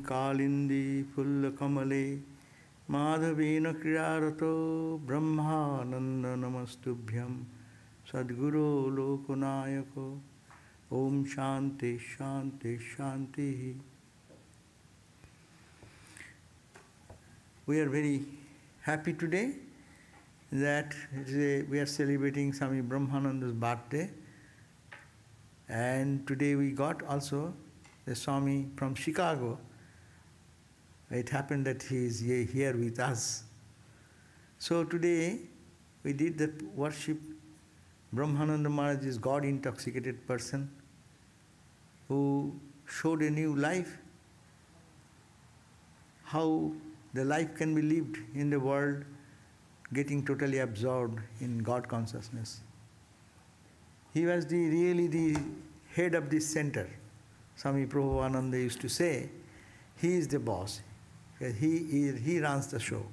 kalindi pulla kamale madhavena kriyarato brahmananda namastubhyam sadguru lokanayako om shanti shanti shanti. We are very happy today that we are celebrating Swami Brahmananda's birthday, and today we got also the Swami from Chicago. It happened that he is here with us. So today we did the worship. Brahmananda Maharaj is God-intoxicated person who showed a new life, how the life can be lived in the world, getting totally absorbed in God consciousness. He was really the head of this center. Swami Prabhupada used to say, he is the boss. He runs the show.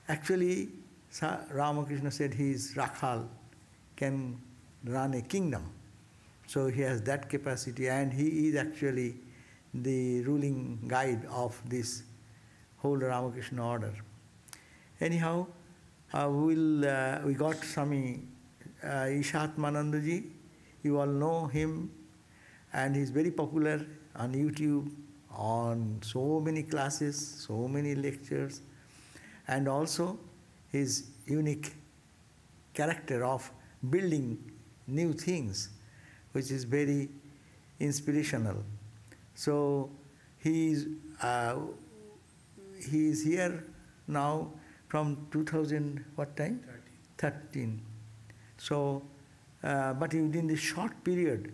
Actually, Ramkrishna said he is Rakhal, can run a kingdom. So he has that capacity, and he is actually the ruling guide of this whole Ramakrishna order. Anyhow, we got Swami Ishatmananda ji. You all know him, and he's very popular on YouTube, on so many classes, so many lectures, and also his unique character of building new things, which is very inspirational. So he is here now from 2000, what time? 13. So, but within this short period,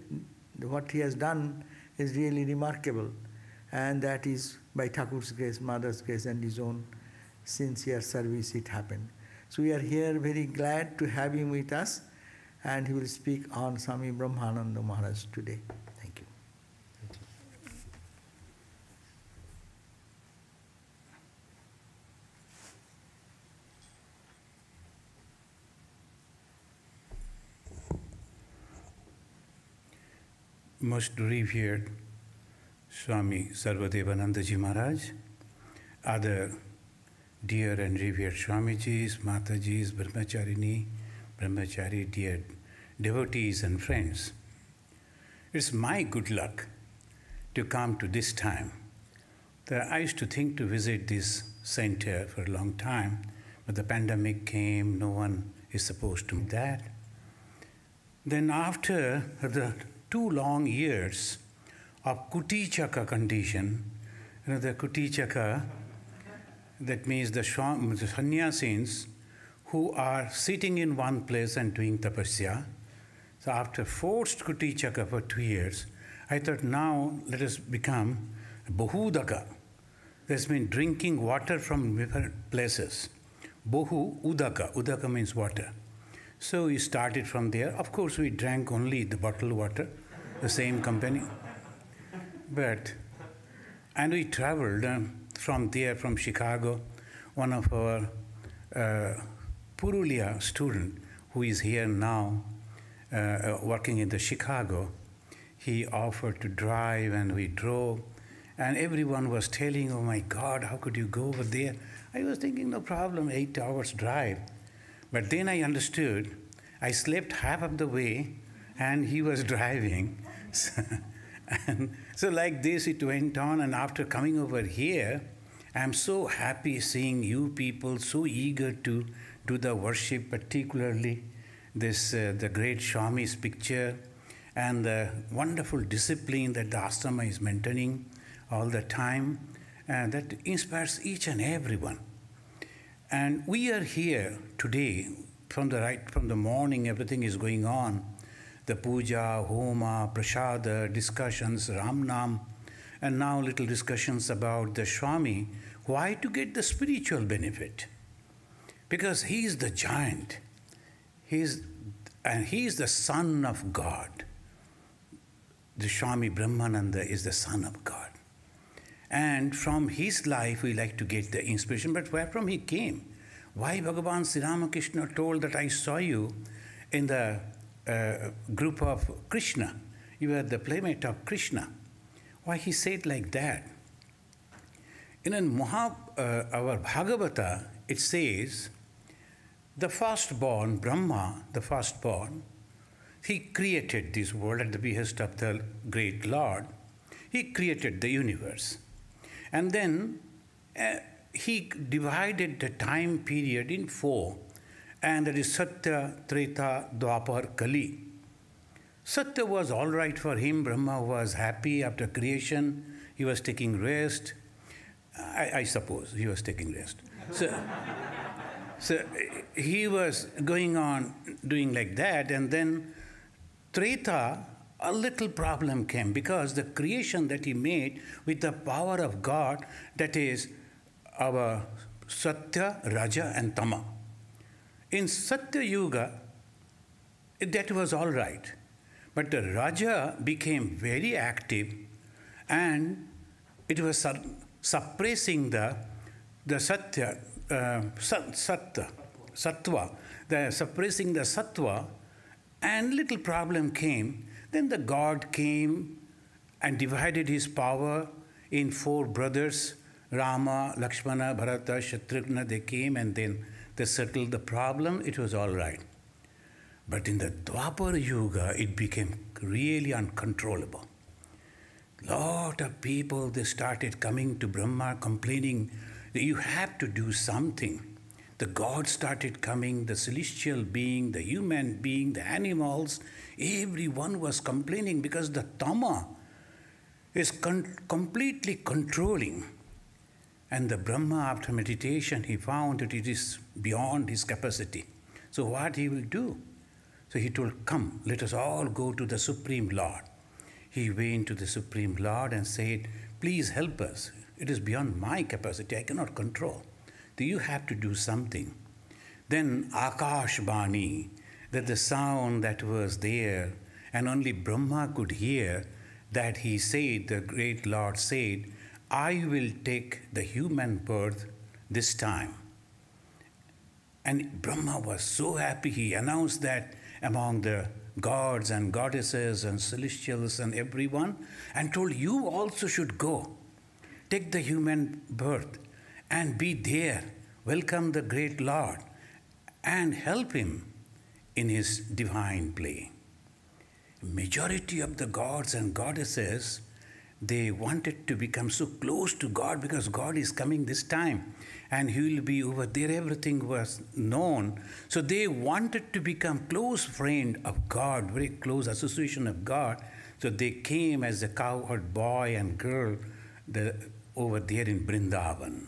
what he has done is really remarkable, and that is by Thakur's grace, Mother's grace, and his own sincere service it happened. So we are here very glad to have him with us, and he will speak on Swami Brahmananda Maharaj today. Thank you. Most revered Swami Sarvadevananda Ji Maharaj, other dear and revered Swamijis, Matajis, Brahmachari, dear devotees and friends. It's my good luck to come to this time. I used to think to visit this center for a long time, but the pandemic came, no one is supposed to do that. Then after the 2 long years of Kutichaka condition, the Kutichaka, that means the sannyasins who are sitting in one place and doing tapasya. So after forced Kutichaka for 2 years, I thought now let us become Bahudaka. That's means drinking water from different places. Bahu Udaka. Udaka means water. So we started from there. Of course, we drank only the bottled water, the same company. And we traveled from there, from Chicago. One of our Purulia student, who is here now, working in the Chicago, he offered to drive, and we drove. And everyone was telling, oh my God, how could you go over there? I was thinking, no problem, 8 hours drive. But then I understood, I slept half of the way, and he was driving. So like this it went on, and after coming over here, I'm so happy seeing you people so eager to do the worship, particularly this the great Swami's picture and the wonderful discipline that the ashrama is maintaining all the time, and that inspires each and everyone. And we are here today from the morning, everything is going on. The puja, homa, prasada, discussions, Ramnam, and now little discussions about the Swami. Why? To get the spiritual benefit. Because he is the giant. He is the son of God. The Swami Brahmananda is the son of God. And from his life we like to get the inspiration. But where from he came? Why Bhagavan Sri Ramakrishna told that I saw you in the group of Krishna. You are the playmate of Krishna. Why he said like that? In our Bhagavata, it says, the firstborn, Brahma, the firstborn, he created this world at the behest of the great Lord. He created the universe. And then he divided the time period in 4, and that is Satya, Treta, Dwapar, Kali. Satya was all right for him. Brahma was happy after creation. He was taking rest. I suppose he was taking rest. So he was going on doing like that, and then Treta, a little problem came because the creation that he made with the power of God, that is our Satya, Raja and Tama. In Satya Yuga, that was all right. But the Raja became very active, and it was suppressing the Satya, Sattva, suppressing the Sattva, and little problem came. Then the God came and divided his power in 4 brothers, Rama, Lakshmana, Bharata, Shatrughna. They came and then they settled the problem. It was all right. But in the Dwapar Yuga, it became really uncontrollable. Lot of people, they started coming to Brahma complaining that you have to do something. The gods started coming, the celestial being, the human being, the animals, everyone was complaining because the Tama is completely controlling. And the Brahma, after meditation, he found that it is beyond his capacity. So what he will do? So he told, come, let us all go to the Supreme Lord. He went to the Supreme Lord and said, please help us. It is beyond my capacity. I cannot control. Do you have to do something? Then Akash Bani, that the sound that was there, and only Brahma could hear, that he said, the great Lord said, I will take the human birth this time. And Brahma was so happy. He announced that among the gods and goddesses and celestials and everyone, and told, you also should go. Take the human birth and be there. Welcome the great Lord and help him in his divine play. Majority of the gods and goddesses, they wanted to become so close to God because God is coming this time and he will be over there. Everything was known. So they wanted to become close friend of God, very close association of God. So they came as a cowherd boy and girl over there in Vrindavan.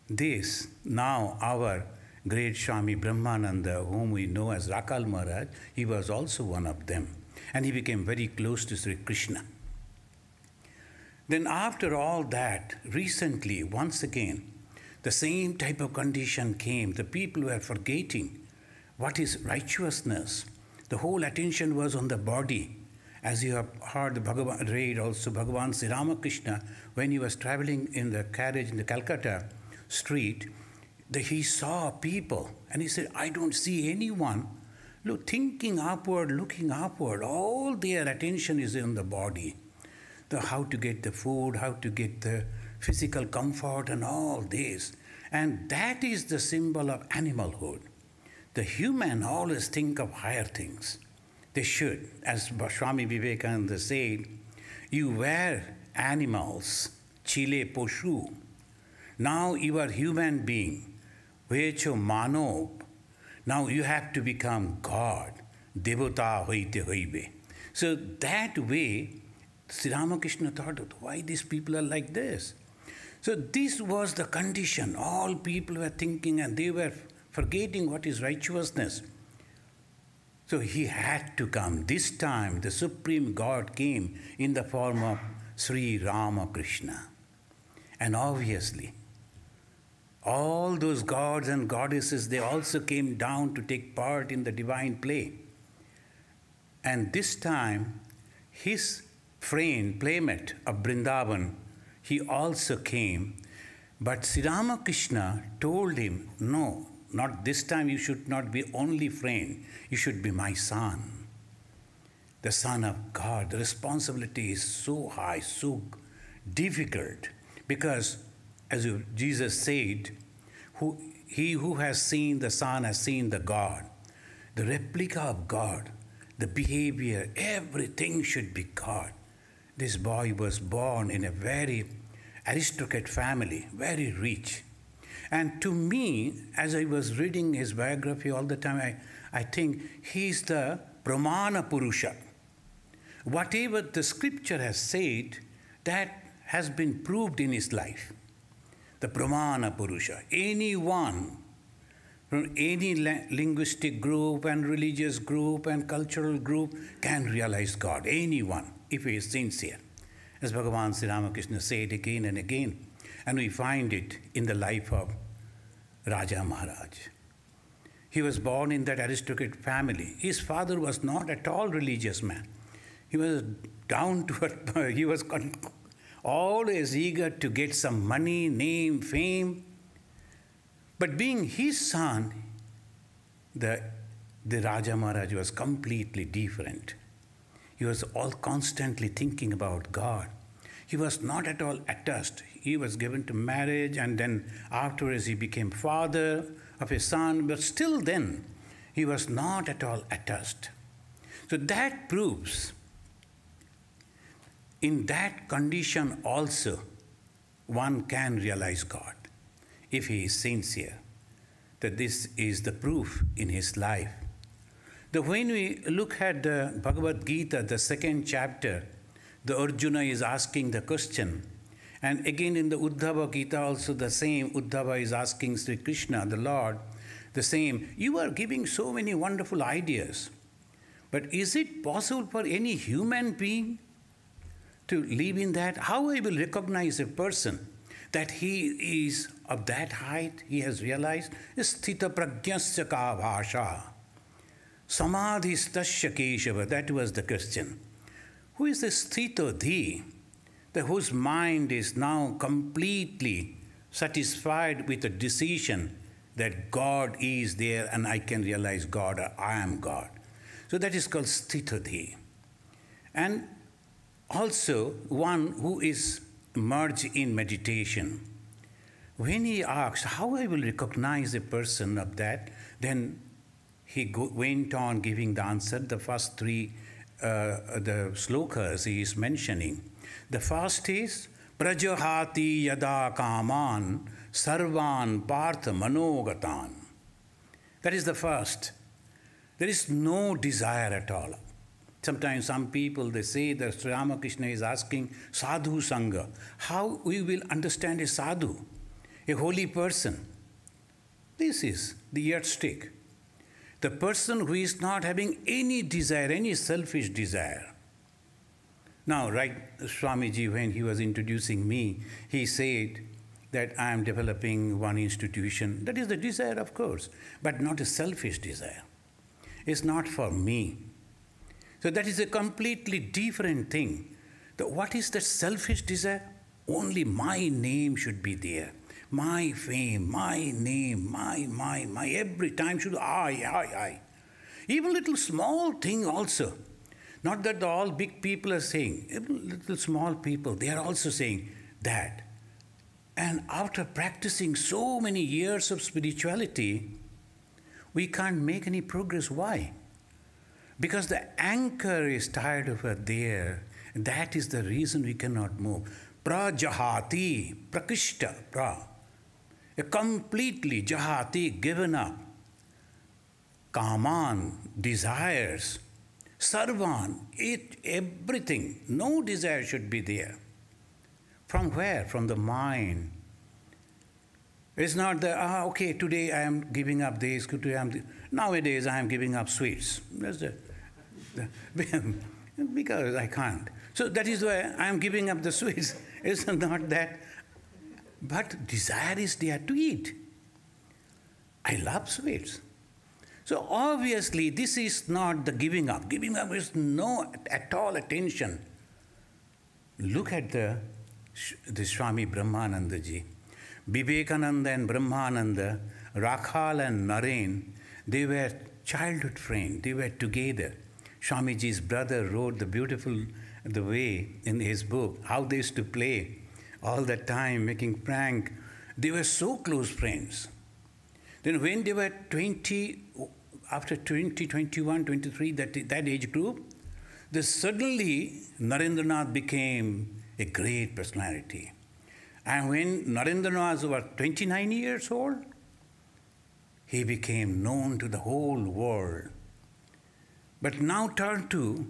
This, now our great Swami Brahmananda, whom we know as Rakal Maharaj, he was also one of them. And he became very close to Sri Krishna. Then after all that, recently, once again, the same type of condition came. The people were forgetting what is righteousness. The whole attention was on the body. As you have heard the Bhagavan read also, Bhagavan Sri Ramakrishna, when he was traveling in the carriage in the Calcutta street, he saw people and he said, I don't see anyone. Look, thinking upward, looking upward, all their attention is on the body. How to get the food, how to get the physical comfort and all this. And that is the symbol of animalhood. The human always think of higher things. They should. As Swami Vivekananda said, you were animals, chile poshu. Now you are human being, vecho mano. Now you have to become God, devata hoite hoibe. So that way, Sri Ramakrishna thought, why these people are like this? So this was the condition. All people were thinking and they were forgetting what is righteousness. So he had to come. This time the Supreme God came in the form of Sri Ramakrishna. And obviously, all those gods and goddesses, they also came down to take part in the divine play. And this time, his friend, playmate of Vrindavan, he also came. But Sri Ramakrishna told him, no, not this time. You should not be only friend. You should be my son, the son of God. The responsibility is so high, so difficult. Because, Jesus said, he who has seen the Son has seen the God. The replica of God, the behavior, everything should be God. This boy was born in a very aristocrat family, very rich. And to me, as I was reading his biography all the time, I think he's the Pramana Purusha. Whatever the scripture has said, that has been proved in his life. The Pramana Purusha. Anyone from any linguistic group and religious group and cultural group can realize God. Anyone, if he is sincere. As Bhagavan Sri Ramkrishna said again and again. And we find it in the life of Raja Maharaj. He was born in that aristocrat family. His father was not at all religious man. He was down to earth. He was always eager to get some money, name, fame. But being his son, the Raja Maharaj was completely different. He was all constantly thinking about God. He was not at all attached. He was given to marriage, and then afterwards he became father of his son, but still then he was not at all attached. So that proves in that condition also one can realize God if he is sincere. That this is the proof in his life. When we look at the Bhagavad Gita, the second chapter, the Arjuna is asking the question. And again in the Uddhava Gita also the same, Uddhava is asking Sri Krishna, the Lord, the same. You are giving so many wonderful ideas. But is it possible for any human being to live in that? How I will recognize a person that he is of that height, he has realized? Sthita pragyasya ka bhasha. Samadhistasya keshava. That was the question. Who is the sthita dhi, whose mind is now completely satisfied with the decision that God is there and I can realize God, or I am God. So that is called sthita dhi. And also one who is merged in meditation. When he asks, how I will recognize a person of that, then he went on giving the answer. The first three the slokas he is mentioning. The first is, Prajahati yada kaman sarvan partha manogatan. That is the first. There is no desire at all. Sometimes some people, they say that Sri Ramakrishna is asking sadhu sangha. How we will understand a sadhu, a holy person? This is the yardstick. The person who is not having any desire, any selfish desire. Now, right, Swamiji, when he was introducing me, he said that I am developing one institution. That is the desire, of course, but not a selfish desire. It's not for me. So that is a completely different thing. What is that selfish desire? Only my name should be there. My fame, my name, my, every time should I. Even little small thing also. Not that all big people are saying, even little small people, they are also saying that. And after practicing so many years of spirituality, we can't make any progress. Why? Because the anchor is tied over there. That is the reason we cannot move. Prajahati, prakishta, pra. A completely jahati, given up. Kaman, desires. Sarvan, everything. No desire should be there. From where? From the mind. It's not the, okay, today I am giving up this, nowadays I am giving up sweets. That's because I can't. So that is why I am giving up the sweets. It's not that. But desire is there to eat. I love sweets. So obviously this is not the giving up. Giving up is no at all attention. Look at the Swami Brahmananda ji. Vivekananda and Brahmananda, Rakhal and Naren, they were childhood friends. They were together. Swamiji's brother wrote the way in his book, how they used to play all the time making prank. They were so close friends. Then when they were 20, after 20, 21, 23, that age group, then suddenly Narendranath became a great personality. And when Narendranath was 29 years old, he became known to the whole world. But now turn to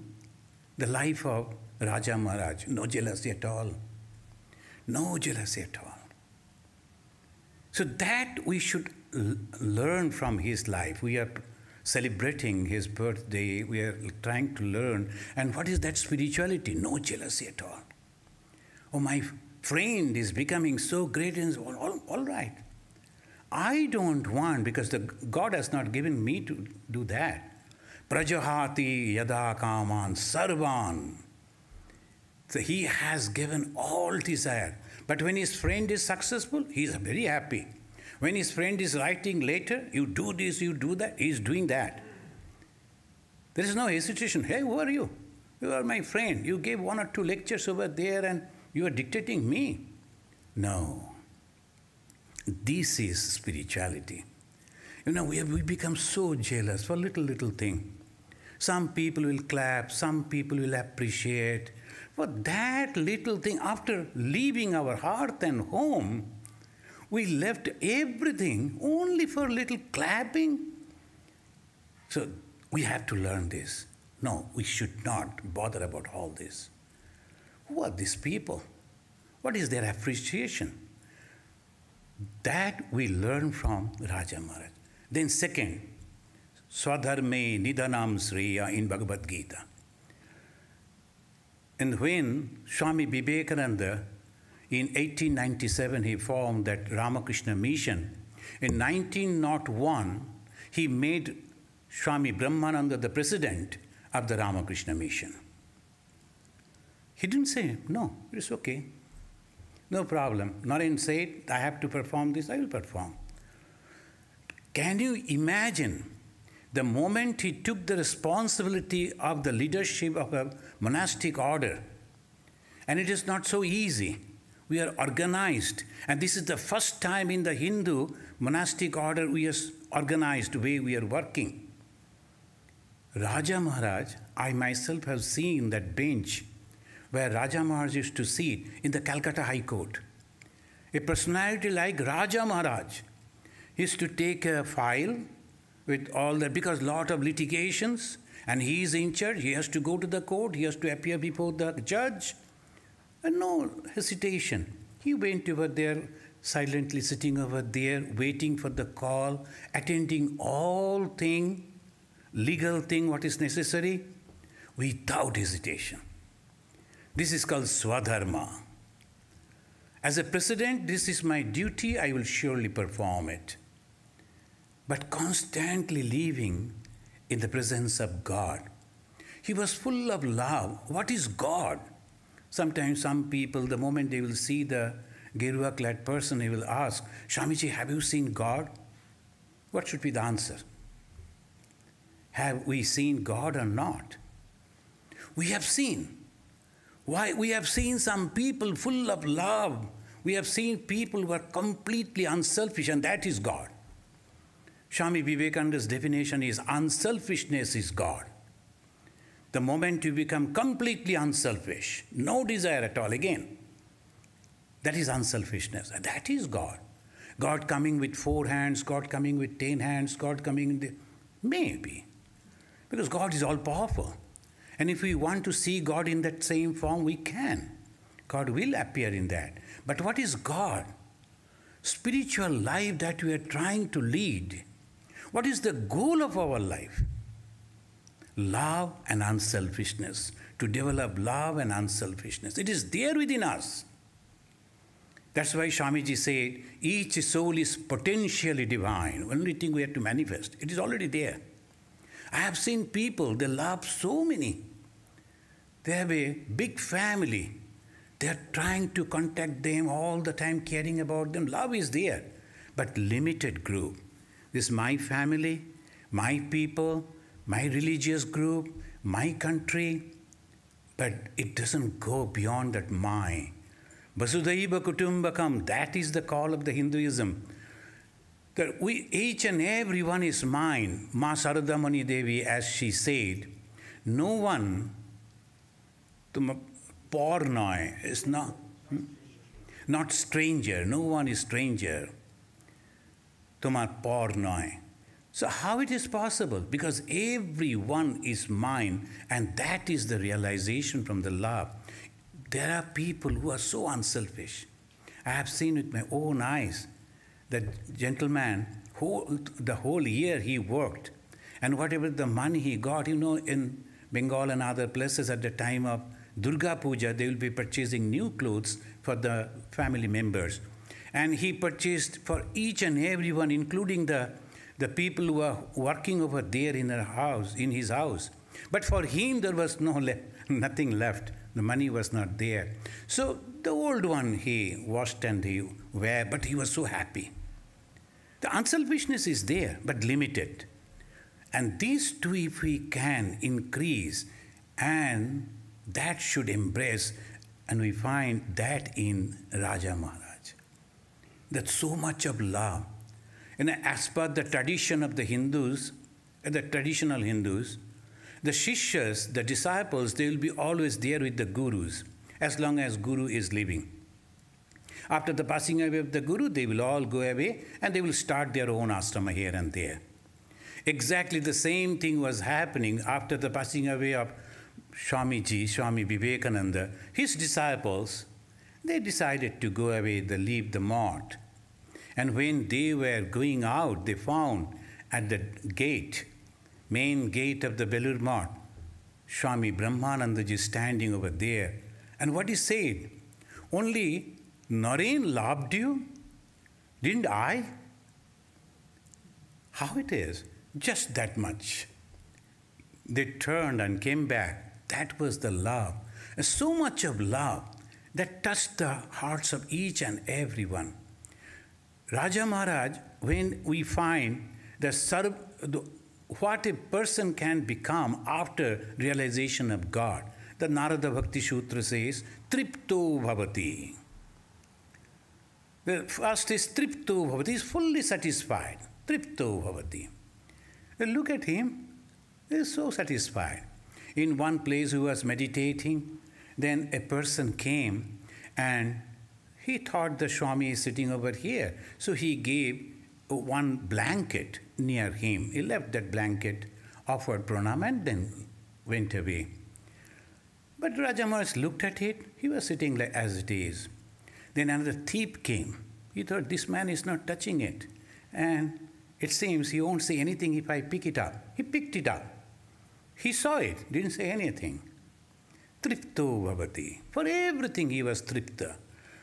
the life of Raja Maharaj. No jealousy at all. No jealousy at all. So that we should learn from his life. We are celebrating his birthday. We are trying to learn. And what is that spirituality? No jealousy at all. Oh, my friend is becoming so great, and all right. I don't want, because God has not given me to do that. Prajahati yada kaman sarvan. So he has given all desire. But when his friend is successful, he is very happy. When his friend is writing later, you do this, you do that, he is doing that. There is no hesitation. Hey, who are you? You are my friend. You gave 1 or 2 lectures over there and you are dictating me. No. This is spirituality. You know, we become so jealous for little thing. Some people will clap, some people will appreciate. For that little thing, after leaving our hearth and home, we left everything only for little clapping. So we have to learn this. No, we should not bother about all this. Who are these people? What is their appreciation? That we learn from Raja Maharaj. Then second, Swadharme Nidhanam Sriya in Bhagavad Gita. And when Swami Vivekananda, in 1897, he formed that Ramkrishna mission. In 1901, he made Swami Brahmananda the president of the Ramkrishna mission. He didn't say, no, it's okay. No problem. Naren said, I have to perform this, I will perform. Can you imagine the moment he took the responsibility of the leadership of a monastic order? And it is not so easy. We are organized. And this is the first time in the Hindu monastic order we are organized, the way we are working. Raja Maharaj, I myself have seen that bench where Raja Maharaj used to sit in the Calcutta High Court. A personality like Raja Maharaj used to take a file with all that, because lot of litigations, and he is in charge, he has to go to the court, he has to appear before the judge, and no hesitation. He went over there, silently sitting over there, waiting for the call, attending all thing, legal thing, what is necessary, without hesitation. This is called Swadharma. As a president, this is my duty, I will surely perform it. But constantly living in the presence of God. He was full of love. What is God? Sometimes some people, the moment they will see the Gerua-clad person, they will ask, Swamiji, have you seen God? What should be the answer? Have we seen God or not? We have seen. Why? We have seen some people full of love. We have seen people who are completely unselfish, and that is God. Swami Vivekananda's definition is unselfishness is God. The moment you become completely unselfish, no desire at all again, that is unselfishness. That is God. God coming with 4 hands, God coming with 10 hands, God coming in the... Maybe. Because God is all-powerful. And if we want to see God in that same form, we can. God will appear in that. But what is God? Spiritual life that we are trying to lead. What is the goal of our life? Love and unselfishness. To develop love and unselfishness. It is there within us. That's why Swamiji said, each soul is potentially divine. Only thing we have to manifest. It is already there. I have seen people, they love so many. They have a big family. They are trying to contact them all the time, caring about them. Love is there, but limited group. This is my family, my people, my religious group, my country. But it doesn't go beyond that Vasudhaiva Kutumbakam, that is the call of the Hinduism. That we, each and every one is mine. Ma Sarada Mani Devi, as she said, no one, pornoy, is not stranger, no one is stranger. Tumar pornoy. So how it is possible? Because everyone is mine, and that is the realization from the love. There are people who are so unselfish. I have seen with my own eyes that gentleman, the whole year he worked, and whatever the money he got, in Bengal and other places at the time of Durga Puja, they will be purchasing new clothes for the family members. And he purchased for each and everyone, including the people who are working over there in his house. But for him, there was nothing left. The money was not there. So the old one he washed and he wear, but he was so happy. The unselfishness is there, but limited. And these two, if we can increase, and that should embrace, and we find that in Raja Maharaj. That so much of love. And as per the tradition of the Hindus, the traditional Hindus, the Shishyas, the disciples, they will be always there with the Gurus, as long as Guru is living. After the passing away of the Guru, they will all go away and they will start their own ashrama here and there. Exactly the same thing was happening after the passing away of Swami Vivekananda. His disciples, they decided to go away, they leave the mart. And when they were going out, they found at the gate, main gate of the Belur Mart, Swami Brahmananda ji standing over there. And what he said, only Naren loved you, didn't I? How it is? Just that much. They turned and came back. That was the love. And so much of love that touched the hearts of each and every one. Raja Maharaj, when we find what a person can become after realization of God, the Narada Bhakti Sutra says, Tripto Bhavati. The first is Tripto Bhavati, is fully satisfied. Tripto Bhavati. Look at him, he is so satisfied. In one place he was meditating, then a person came and he thought the Swami is sitting over here. So he gave one blanket near him. He left that blanket, offered pranam, and then went away. But Raja Maharaj looked at it. He was sitting like as it is. Then another thief came. He thought, this man is not touching it. And it seems he won't say anything if I pick it up. He picked it up. He saw it, didn't say anything. Tripto Bhavati. For everything he was tripta.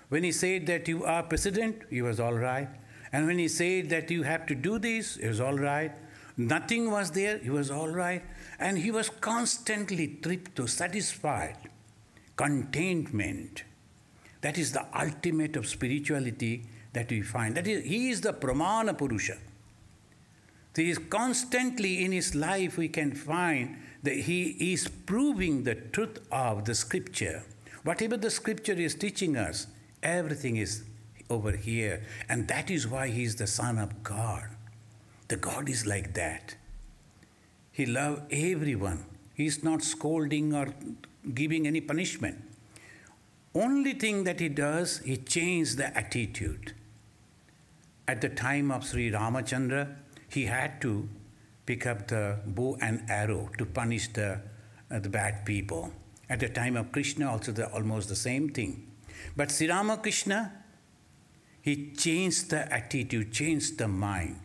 When he said that you are president, he was all right. And when he said that you have to do this, he was all right. Nothing was there, he was all right. And he was constantly tripto, satisfied. Contentment. That is the ultimate of spirituality that we find. That is, he is the Pramana Purusha. He is constantly in his life, we can find that he is proving the truth of the scripture. Whatever the scripture is teaching us, everything is over here. And that is why he is the Son of God. The God is like that. He loves everyone. He is not scolding or giving any punishment. Only thing that he does, he changes the attitude. At the time of Sri Ramachandra, he had to pick up the bow and arrow to punish the bad people. At the time of Krishna, also almost the same thing. But Sri Ramakrishna, he changed the attitude, changed the mind.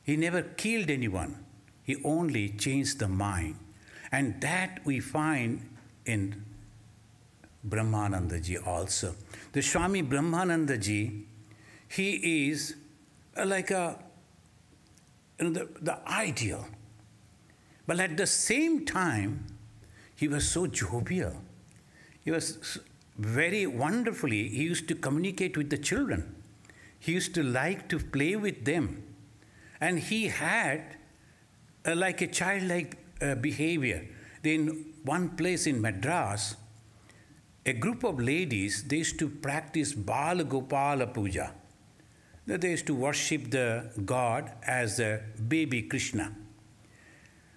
He never killed anyone. He only changed the mind. And that we find in Brahmananda ji also. The Swami Brahmananda ji, he is like the ideal. But at the same time, he was so jovial. He was very wonderfully, he used to communicate with the children. He used to like to play with them. And he had like a childlike behavior. In one place in Madras, a group of ladies, they used to practice Bal Gopala Puja. They used to worship the God as the baby Krishna.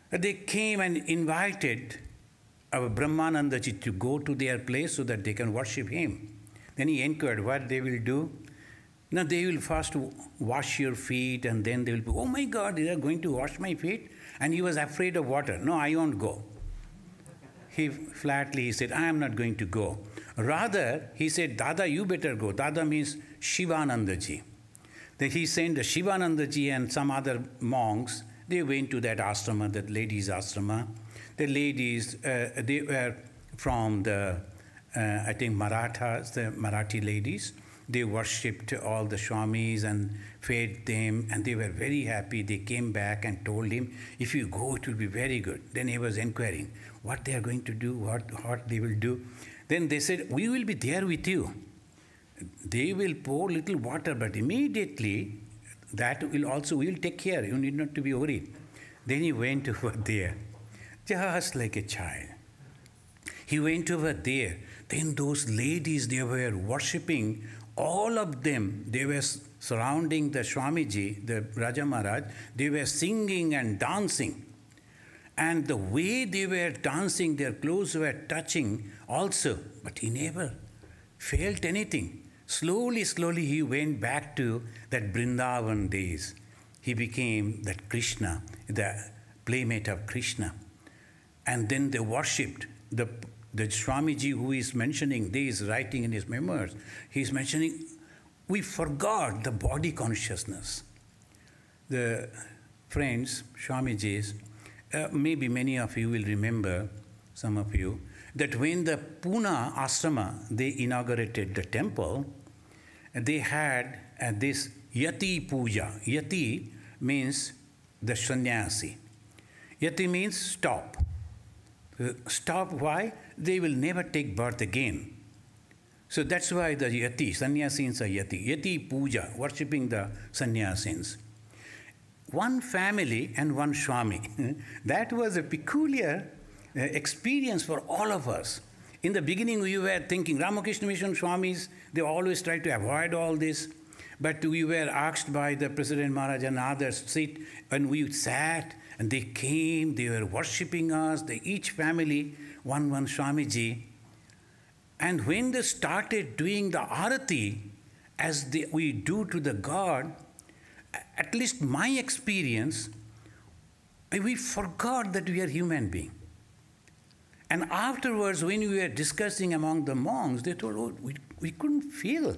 They came and invited our Brahmananda ji to go to their place so that they can worship him. Then he inquired what they will do. Now they will first wash your feet, and then they will be, oh my God, they are going to wash my feet? And he was afraid of water. No, I won't go. He said, I am not going to go. Rather, he said, Dada, you better go. Dada means Shivananda ji. Then he sent the Shivananda ji and some other monks. They went to that ashrama, that ladies' ashrama. The ladies, they were from the, I think, Marathas, the Marathi ladies. They worshipped all the Swamis and fed them, and they were very happy. They came back and told him, if you go, it will be very good. Then he was inquiring what they are going to do, what they will do. Then they said, we will be there with you. They will pour little water, but immediately that will also, we will take care. You need not to be worried. Then he went over there, just like a child. He went over there. Then those ladies, they were worshipping. All of them, they were surrounding the Swamiji, the Raja Maharaj. They were singing and dancing. And the way they were dancing, their clothes were touching also. But he never felt anything. Slowly, slowly, he went back to that Vrindavan days. He became that Krishna, the playmate of Krishna. And then they worshipped the Swamiji who is mentioning, he is writing in his memoirs, he is mentioning, we forgot the body consciousness. The friends, Swamijis, maybe many of you will remember, some of you, that when the Pune ashrama, they inaugurated the temple, they had this Yati Puja. Yati means the sannyasi. Yati means stop. Stop, why? They will never take birth again. So that's why the Yati, sannyasins are Yati. Yati Puja, worshipping the sannyasins. One family and one Swami. That was a peculiar experience for all of us. In the beginning, we were thinking, Ramkrishna Mission Swamis, they always try to avoid all this. But we were asked by the President Maharaj and others to sit, and we sat, and they came, they were worshipping us, each family, one Swamiji. And when they started doing the arati, as we do to the God, at least my experience, we forgot that we are human beings. And afterwards, when we were discussing among the monks, they told, oh, we couldn't feel.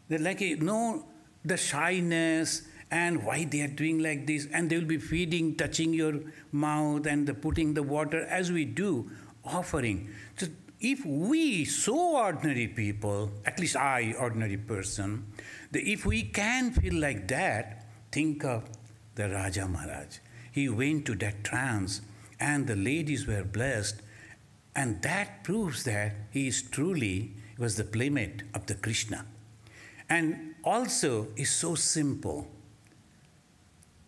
They're like, the shyness, and why they are doing like this, and they will be feeding, touching your mouth, and putting the water, as we do, offering. So if we, so ordinary people, at least I, ordinary person, if we can feel like that, think of the Raja Maharaj. He went to that trance, and the ladies were blessed, and that proves that he was the playmate of the Krishna. And also is so simple.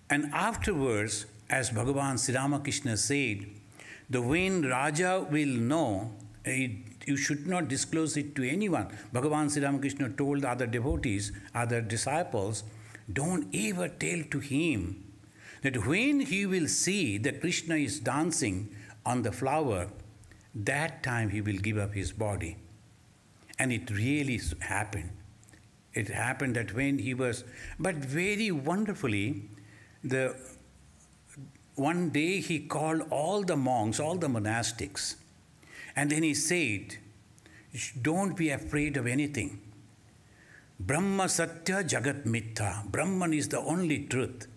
And afterwards, as Bhagavan Sri Ramakrishna said, when Raja will know, you should not disclose it to anyone. Bhagavan Sri Ramakrishna told other devotees, other disciples, don't ever tell to him that when he will see that Krishna is dancing on the flower, that time he will give up his body. And it really happened. It happened that when he was, but very wonderfully, one day he called all the monks, all the monastics, and then he said, don't be afraid of anything. Brahma Satya Jagat Mithya. Brahman is the only truth,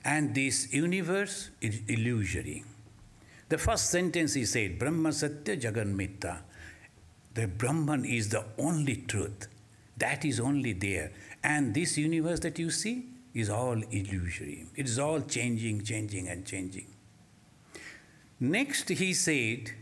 and this universe is illusory. The first sentence he said, Brahma Satya Jagat Mithya. The Brahman is the only truth. That is only there. And this universe that you see is all illusory. It is all changing, changing, and changing. Next he said,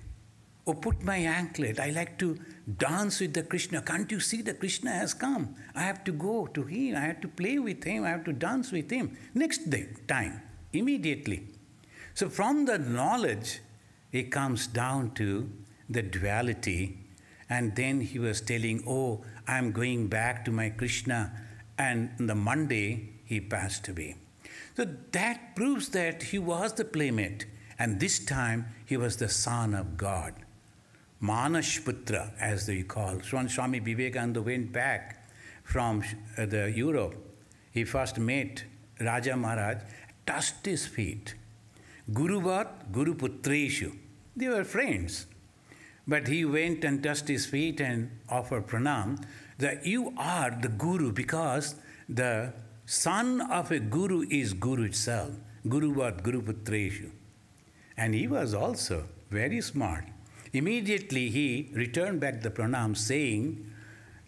oh, put my anklet. I like to dance with the Krishna. Can't you see the Krishna has come? I have to go to him. I have to play with him. I have to dance with him. Next day, time, immediately. So from the knowledge, it comes down to the duality And then he was telling, oh, I'm going back to my Krishna. And on the Monday, he passed away. So that proves that he was the playmate. And this time, he was the son of God. Manashputra, as they call. Swami Vivekananda went back from the Europe. He first met Raja Maharaj, touched his feet. Guruvat Guru Putreshu. They were friends. But he went and touched his feet and offered pranam, that you are the Guru, because the son of a Guru is Guru itself. Guruvat Guru Putreshu. And he was also very smart. Immediately he returned back the pranam saying,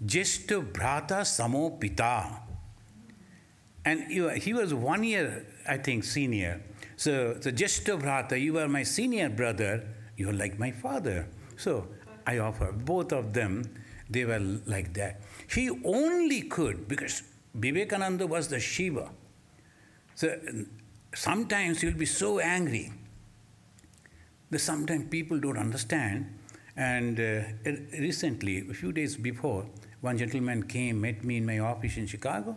Jeshto Bhrata Samo Pita. And he was 1 year, I think, senior. So Jeshto Bhrata, you are my senior brother, you are like my father. So I offer both of them, they were like that. He only could, because Vivekananda was the Shiva. So sometimes he'll be so angry that sometimes people don't understand. And recently, a few days before, one gentleman came, met me in my office in Chicago.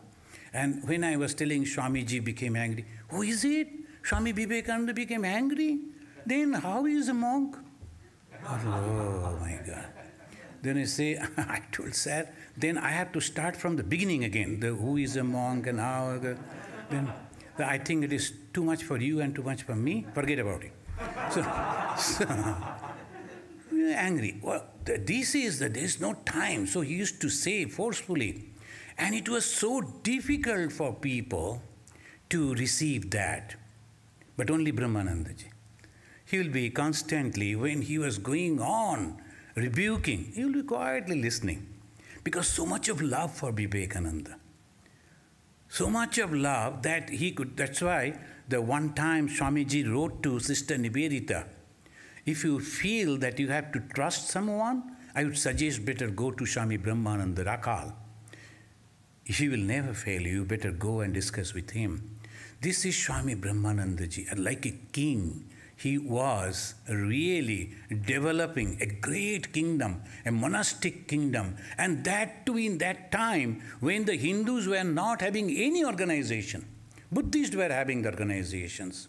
And when I was telling Swamiji became angry, oh, is it? Swami Vivekananda became angry? Then how is a monk? Oh my God. Then I say, I told sir, then I have to start from the beginning again. Who is a monk and how. Then I think it is too much for you and too much for me. Forget about it. So angry. Well, this is that there is no time. So he used to say forcefully. And it was so difficult for people to receive that. But only Brahmanandaji. He will be constantly, when he was going on, rebuking, he will be quietly listening. Because so much of love for Vivekananda. So much of love that he could, that's why the one time Swamiji wrote to Sister Nivedita, if you feel that you have to trust someone, I would suggest better go to Swami Brahmananda, Rakal. He will never fail you, better go and discuss with him. This is Swami Brahmanandaji, like a king. He was really developing a great kingdom, a monastic kingdom, and that too in that time when the Hindus were not having any organization. Buddhists were having the organizations.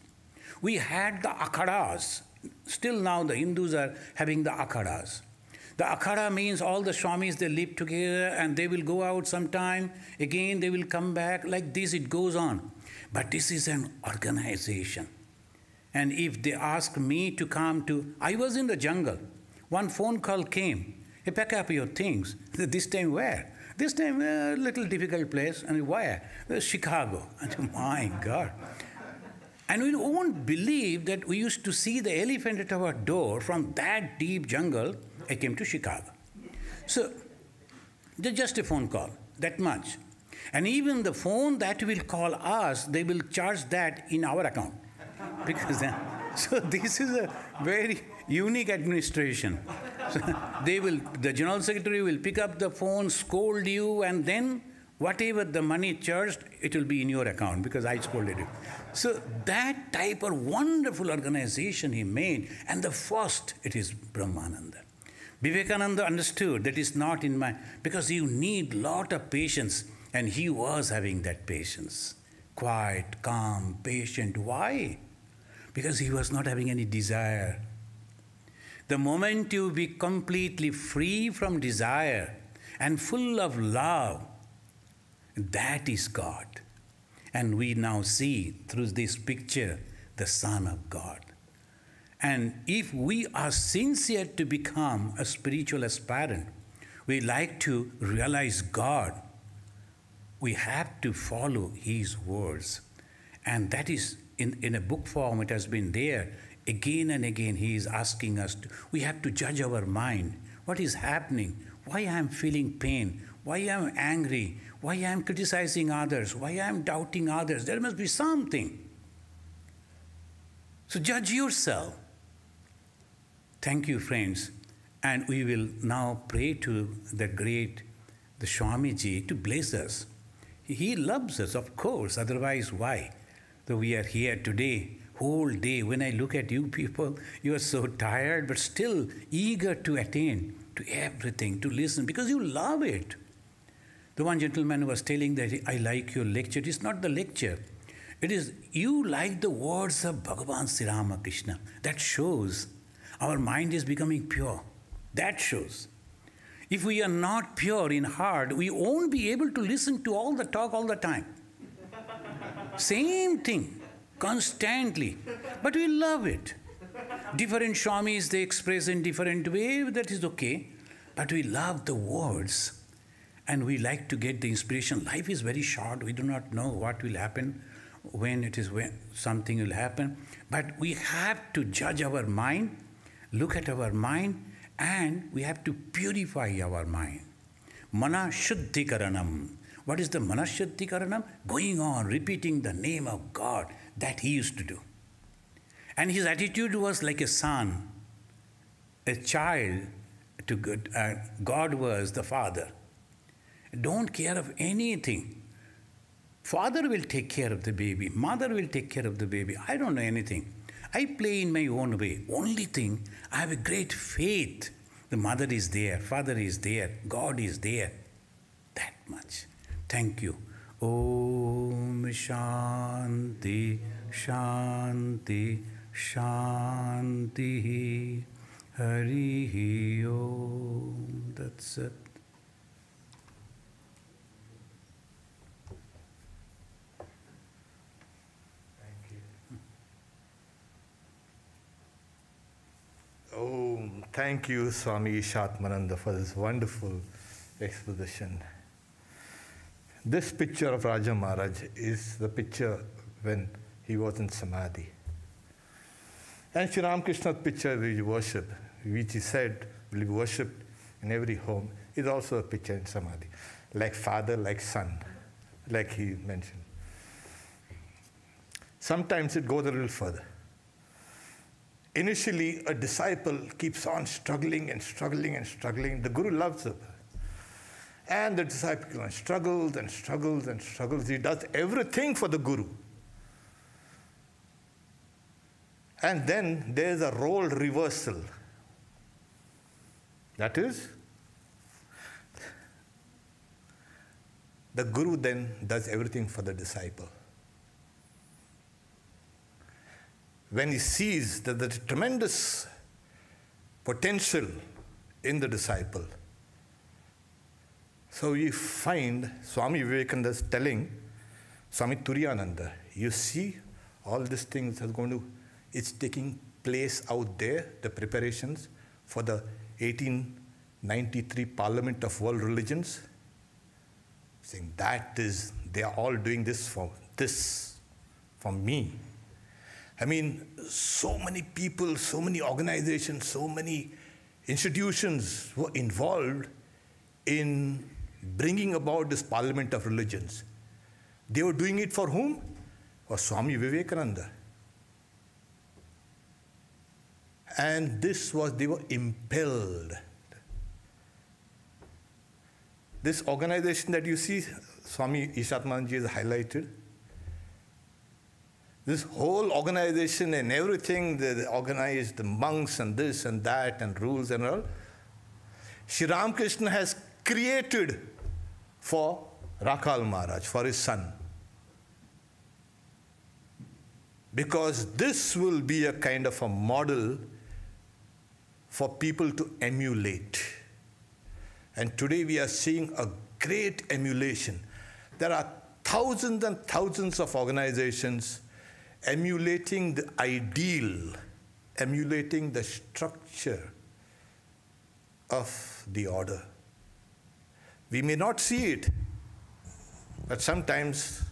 We had the akhadas. Still now the Hindus are having the akhadas. The akhada means all the swamis, they live together and they will go out sometime. Again, they will come back. Like this, it goes on. But this is an organization. And if they ask me to come to... I was in the jungle. One phone call came. Hey, pack up your things. This time where? This time a little difficult place. And where? Chicago. And my God. And we won't believe that we used to see the elephant at our door from that deep jungle. I came to Chicago. So, just a phone call, that much. And even the phone that will call us, they will charge that in our account. Because then, so this is a very unique administration. So the General Secretary will pick up the phone, scold you, and then whatever the money charged, it will be in your account because I scolded you. So that type of wonderful organization he made, and the first, it is Brahmananda. Vivekananda understood that is not in my, because you need lot of patience, and he was having that patience. Quiet, calm, patient. Why? Because he was not having any desire. The moment you be completely free from desire and full of love, that is God. And we now see through this picture the Son of God. And if we are sincere to become a spiritual aspirant, we like to realize God, we have to follow His words. And that is in a book form, it has been there. Again and again, He is asking us to, we have to judge our mind. What is happening? Why I am feeling pain? Why I am angry? Why I am criticizing others? Why I am doubting others? There must be something. So judge yourself. Thank you, friends. And we will now pray to the great, the Swamiji, to bless us. He loves us, of course. Otherwise, why? So we are here today, whole day. When I look at you people, you are so tired, but still eager to attain. to everything, to listen, because you love it. The one gentleman was telling that I like your lecture. It is not the lecture. It is you like the words of Bhagavan Sri Ramakrishna. That shows our mind is becoming pure. That shows. If we are not pure in heart, we won't be able to listen to all the talk all the time. Same thing, constantly. But we love it. Different Swamis, they express in different way, that is okay. But we love the words. And we like to get the inspiration. Life is very short. We do not know what will happen, when something will happen. But we have to judge our mind, look at our mind, and we have to purify our mind. Mana Shuddhikaranam. What is the Mana Shuddhikaranam? Going on, repeating the name of God, that he used to do. And his attitude was like a son, a child to God. God was the father. Don't care of anything. Father will take care of the baby. Mother will take care of the baby. I don't know anything. I play in my own way. Only thing, I have a great faith. The mother is there, father is there, God is there. That much. Thank you. Om Shanti, Shanti, Shanti. Hari Om. That's it. Oh, thank you, Swami Ishatmananda, for this wonderful exposition. This picture of Raja Maharaj is the picture when he was in Samadhi. And Sri Ramakrishna's picture which we worship, which he said will be worshipped in every home, is also a picture in Samadhi. Like father, like son, like he mentioned. Sometimes it goes a little further. Initially, a disciple keeps on struggling and struggling and struggling. The Guru loves him. And the disciple struggles and struggles and struggles. He does everything for the Guru. And then there is a role reversal. That is, the Guru then does everything for the disciple. When he sees that there is tremendous potential in the disciple. So we find Swami Vivekananda telling Swami Turiyananda, you see all these things are going to, it's taking place out there, the preparations for the 1893 Parliament of World Religions. Saying that is, they are all doing this for me. I mean, so many people, so many organizations, so many institutions were involved in bringing about this Parliament of Religions. They were doing it for whom? For Swami Vivekananda. And this was, they were impelled. This organization that you see, Swami Ishatmananda is highlighted. This whole organization and everything, they organized the monks and this and that and rules and all. Sri Ramakrishna has created for Rakal Maharaj, for his son. Because this will be a kind of a model for people to emulate. And today we are seeing a great emulation. There are thousands and thousands of organizations emulating the ideal, emulating the structure of the order. We may not see it, but sometimes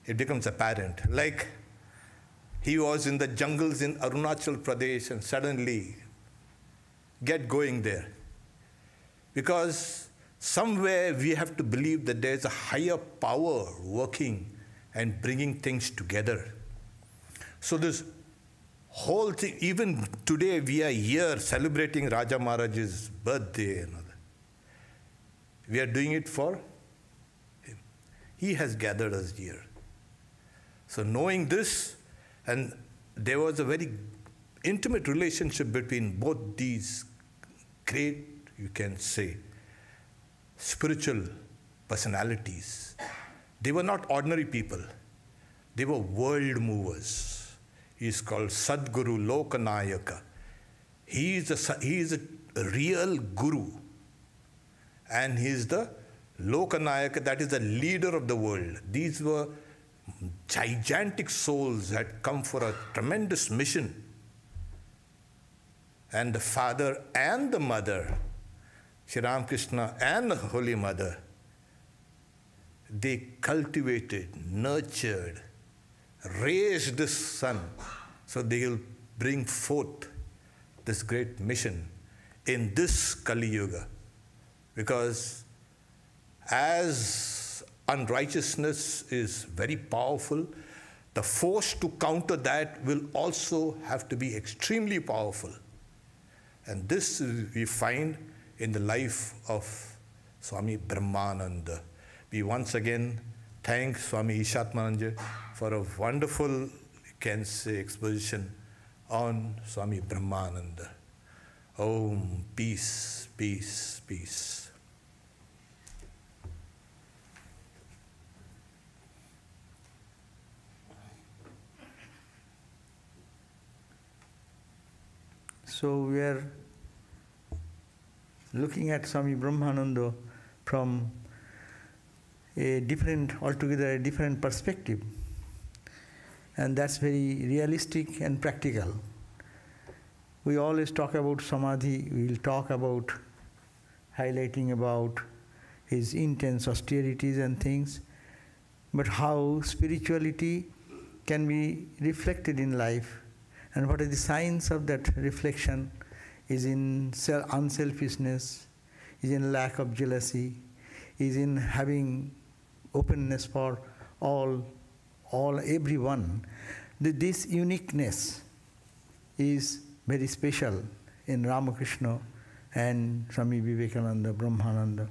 it becomes apparent. Like he was in the jungles in Arunachal Pradesh and suddenly get going there. Because somewhere we have to believe that there is a higher power working and bringing things together. So this whole thing, even today we are here celebrating Raja Maharaj's birthday and all that. We are doing it for him. He has gathered us here. So knowing this, and there was a very intimate relationship between both these great, you can say, spiritual personalities. They were not ordinary people. They were world movers. He is called Sadguru Lokanayaka. He is a real guru. And he is the Lokanayaka, that is the leader of the world. These were gigantic souls had come for a tremendous mission. And the father and the mother, Sri Ramkrishna and the Holy Mother, they cultivated, nurtured, raised this son so they will bring forth this great mission in this Kali Yuga. Because as unrighteousness is very powerful, the force to counter that will also have to be extremely powerful. And this we find in the life of Swami Brahmananda. We once again thank Swami Ishatmananda for a wonderful, you can say, exposition on Swami Brahmananda. Om, peace, peace, peace. So we are looking at Swami Brahmananda from altogether a different perspective. And that's very realistic and practical. We always talk about Samadhi, we'll talk about, highlighting about his intense austerities and things, but how spirituality can be reflected in life, and what are the signs of that reflection is in unselfishness, is in lack of jealousy, is in having openness for everyone. This uniqueness is very special in Ramkrishna and Swami Vivekananda, Brahmananda.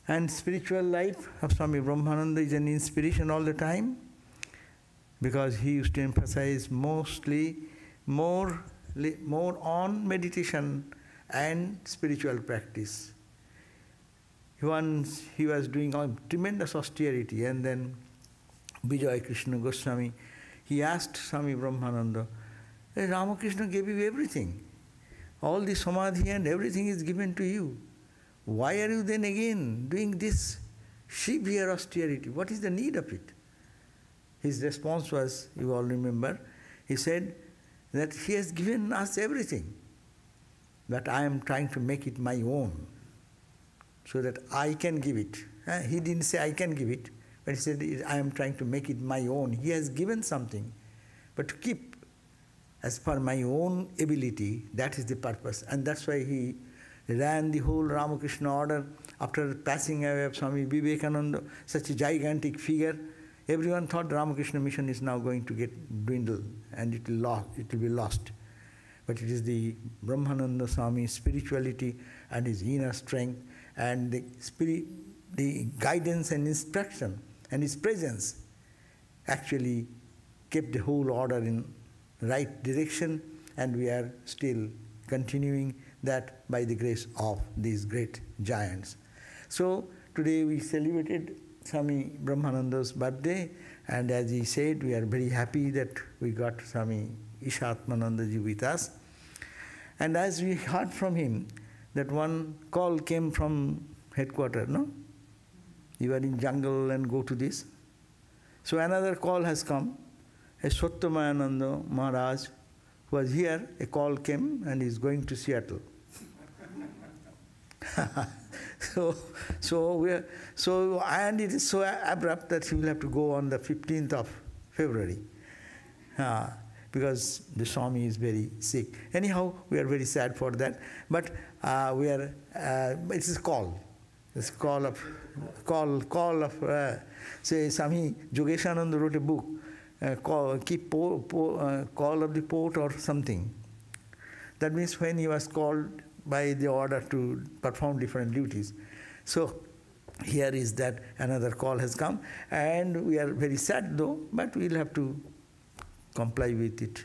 And spiritual life of Swami Brahmananda is an inspiration all the time, because he used to emphasize more on meditation and spiritual practice. Once he was doing tremendous austerity, and then Vijay Krishna Goswami, he asked Swami Brahmananda, hey, Ramakrishna gave you everything. All the samadhi and everything is given to you. Why are you then again doing this severe austerity? What is the need of it? His response was, you all remember, he said that he has given us everything, but I am trying to make it my own, so that I can give it. He didn't say I can give it, but he said I am trying to make it my own. He has given something, but to keep as per my own ability, that is the purpose. And that's why he ran the whole Ramakrishna order after passing away of Swami Vivekananda, such a gigantic figure. Everyone thought the Ramakrishna mission is now going to get dwindled and it will be lost. But it is the Brahmananda Swami's spirituality and his inner strength and the guidance and instruction and his presence actually kept the whole order in right direction, and we are still continuing that by the grace of these great giants. So today we celebrated Swami Brahmananda's birthday, and as he said, we are very happy that we got Swami Ishatmananda ji with us. And as we heard from him, that one call came from headquarters, no? You are in jungle and go to this. So another call has come. A Satyamayananda Maharaj was here, a call came and is going to Seattle. And it is so abrupt that he will have to go on the 15th of February. Because the Swami is very sick. Anyhow, we are very sad for that. But it's a call. It's a call of say Swami Yogeshananda wrote a book, call of the port or something. That means when he was called by the order to perform different duties. So here is that another call has come, and we are very sad though, but we'll have to comply with it.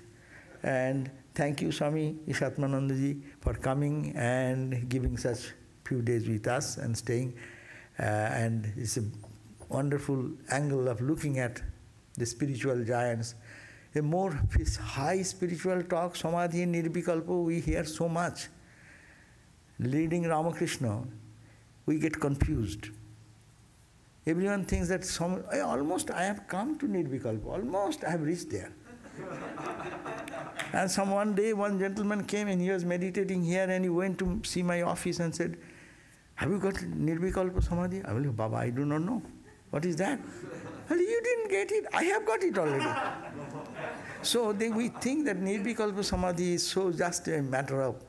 And Thank you, Swami Ishatmananda ji, for coming and giving such few days with us and staying. And it's a wonderful angle of looking at the spiritual giants. A more high spiritual talk, Samadhi, Nirvikalpa, we hear so much. Leading Ramkrishna, we get confused. Everyone thinks that I have come to Nirvikalpa, almost I have reached there. And one day, one gentleman came and he was meditating here and he went to see my office and said, "Have you got Nirvikalpa Samadhi?" I will, "Baba, I do not know. What is that?" Well, "You didn't get it. I have got it already." So we think that Nirvikalpa Samadhi is so just a matter of,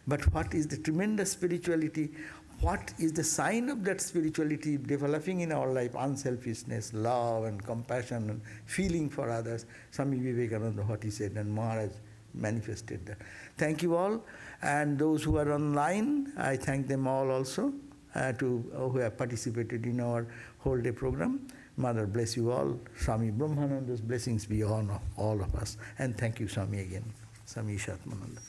but what is the tremendous spirituality? What is the sign of that spirituality developing in our life? Unselfishness, love and compassion and feeling for others. Swami Vivekananda, what he said, and Maharaj manifested that. Thank you all. And those who are online, I thank them all also who have participated in our whole day program. Mother bless you all. Swami Brahmananda's blessings be on all of us. And thank you, Swami, again. Swami Ishatmananda.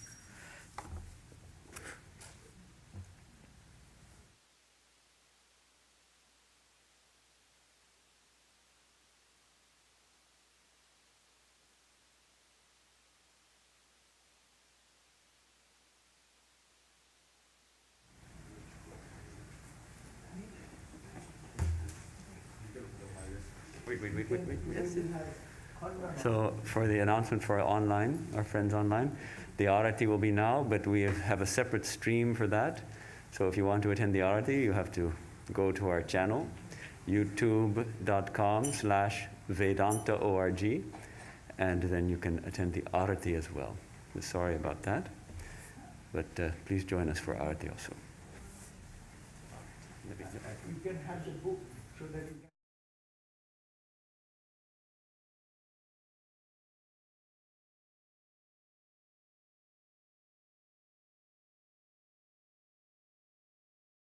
Wait. So for the announcement for our friends online, the Arati will be now, but we have a separate stream for that. So if you want to attend the Arati, you have to go to our channel, youtube.com/Vedanta.org, and then you can attend the Arati as well. Sorry about that, but please join us for Arati also. You can have the book so that you can